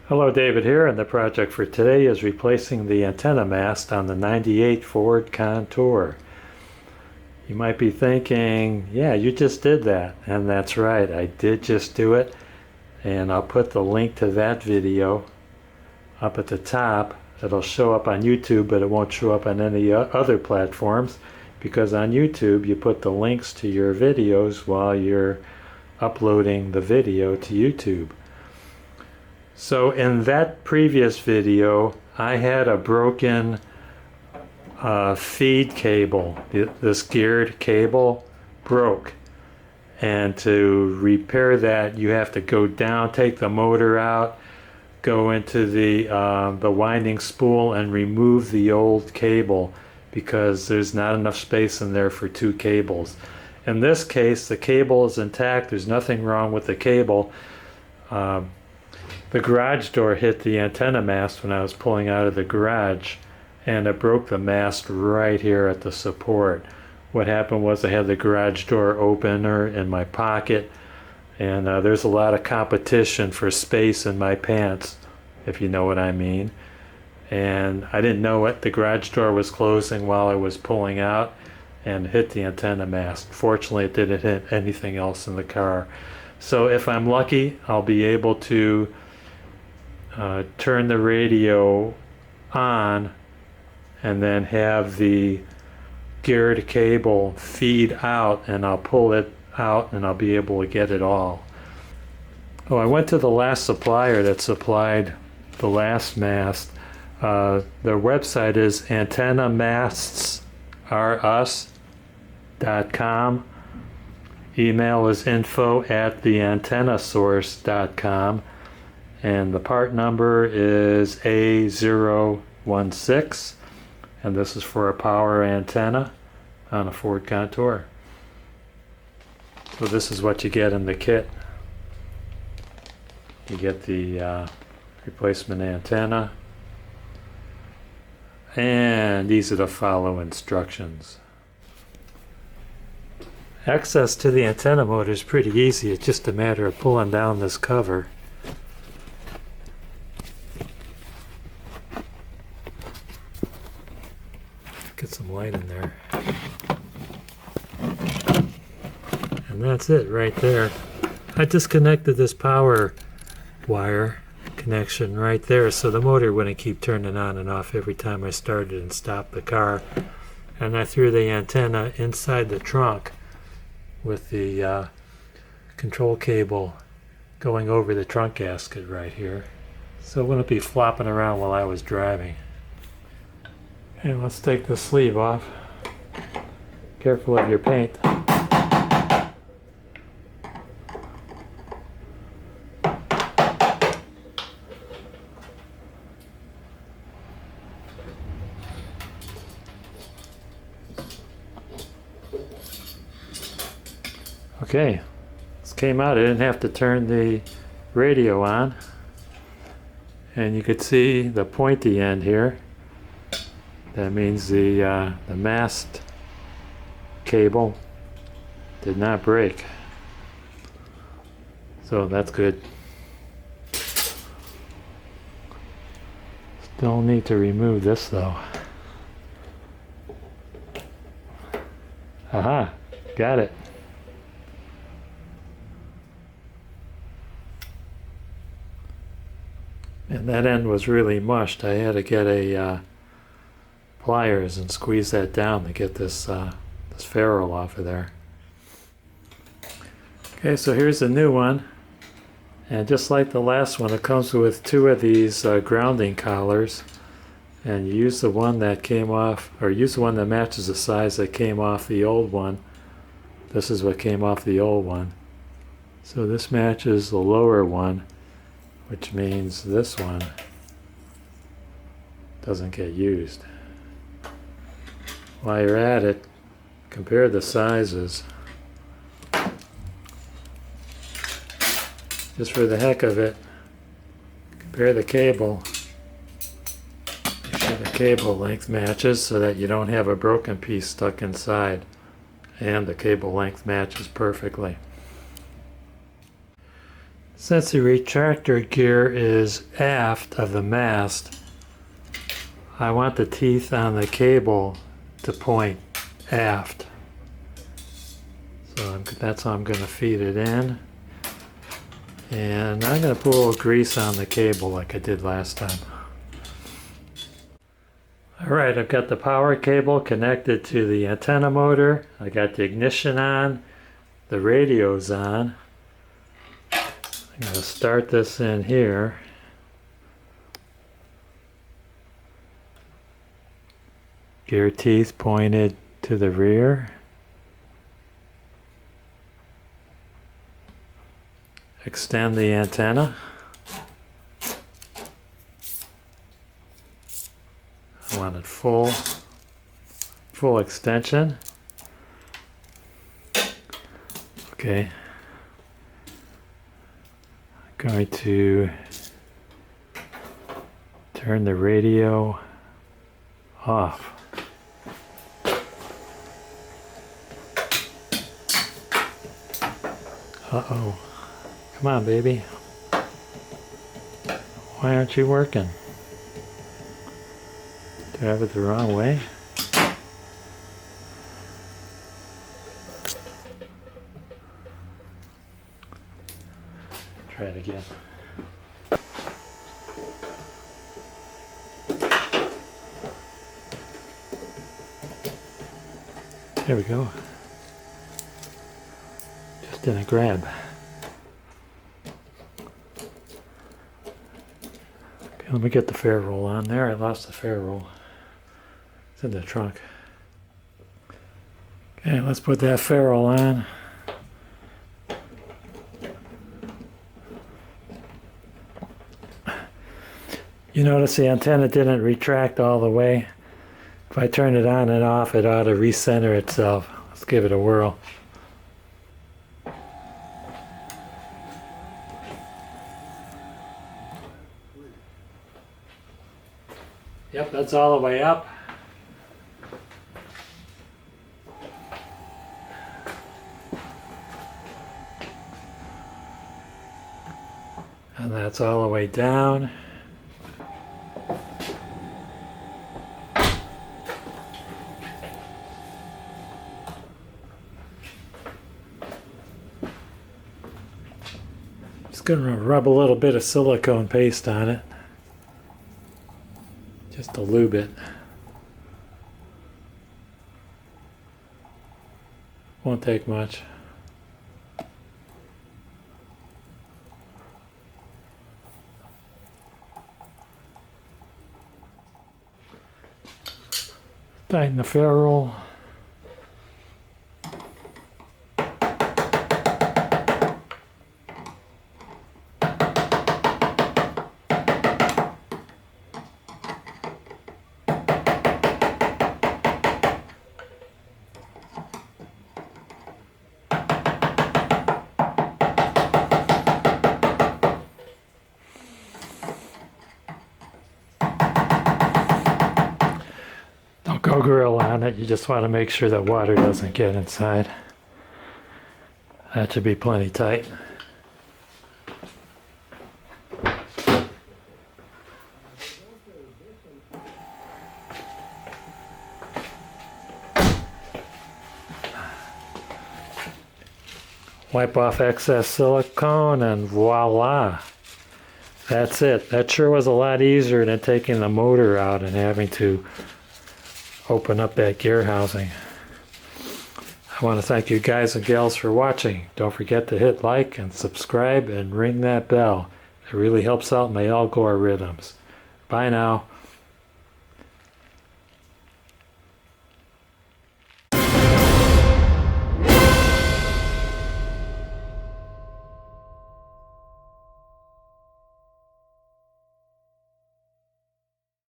Hello, David here, and the project for today is replacing the antenna mast on the 98 Ford Contour. You might be thinking, yeah, you just did that, and that's right, I did just do it, and I'll put the link to that video up at the top. It'll show up on YouTube, but it won't show up on any other platforms, because on YouTube you put the links to your videos while you're uploading the video to YouTube. So in that previous video, I had a broken feed cable. This geared cable broke. And to repair that, you have to go down, take the motor out, go into the winding spool and remove the old cable because there's not enough space in there for two cables. In this case, the cable is intact. There's nothing wrong with the cable. The garage door hit the antenna mast when I was pulling out of the garage, and it broke the mast right here at the support. What happened was I had the garage door opener in my pocket, and there's a lot of competition for space in my pants, if you know what I mean. And I didn't know it. The garage door was closing while I was pulling out and hit the antenna mast. Fortunately, it didn't hit anything else in the car. So if I'm lucky, I'll be able to turn the radio on and then have the geared cable feed out, and I'll pull it out and I'll be able to get it all. Oh, I went to the last supplier that supplied the last mast. Their website is antennamasts.com. Email is info@theantennasource.com. And the part number is A016, and this is for a power antenna on a Ford Contour. So this is what you get in the kit. You get the replacement antenna and easy to follow instructions. Access to the antenna motor is pretty easy. It's just a matter of pulling down this cover. Get some light in there. And that's it right there. I disconnected this power wire connection right there so the motor wouldn't keep turning on and off every time I started and stopped the car. And I threw the antenna inside the trunk with the control cable going over the trunk gasket right here, so it wouldn't be flopping around while I was driving. And let's take the sleeve off. Careful of your paint. Okay, this came out. I didn't have to turn the radio on. And you could see the pointy end here. That means the mast cable did not break. So that's good. Still need to remove this though. Aha, got it. And that end was really mushed. I had to get a pliers and squeeze that down to get this ferrule off of there. Okay, so here's the new one, and just like the last one, it comes with two of these grounding collars, and you use the one that came off, or use the one that matches the size that came off the old one. This is what came off the old one, so this matches the lower one, which means this one doesn't get used. While you're at it, compare the sizes. Just for the heck of it, compare the cable. Make sure the cable length matches so that you don't have a broken piece stuck inside. And the cable length matches perfectly. Since the retractor gear is aft of the mast, I want the teeth on the cable to point aft. So that's how I'm going to feed it in. And I'm going to put a little grease on the cable like I did last time. Alright, I've got the power cable connected to the antenna motor. I got the ignition on. The radio's on. I'm going to start this in here. Gear teeth pointed to the rear. Extend the antenna. I want it full extension. Okay. I'm going to turn the radio off. Uh-oh. Come on, baby. Why aren't you working? Did I have it the wrong way? Try it again. There we go. Just didn't grab. Okay, let me get the ferrule on there. I lost the ferrule. It's in the trunk. Okay, let's put that ferrule on. You notice the antenna didn't retract all the way. If I turn it on and off, it ought to recenter itself. Let's give it a whirl. Yep, that's all the way up. And that's all the way down. Just gonna rub a little bit of silicone paste on it. Just to lube it. Won't take much. Tighten the ferrule. Don't go grill on it, you just want to make sure that water doesn't get inside. That should be plenty tight. Wipe off excess silicone and voila. That's it. That sure was a lot easier than taking the motor out and having to open up that gear housing. I want to thank you guys and gals for watching. Don't forget to hit like and subscribe and ring that bell. It really helps out my algorithms. Bye now.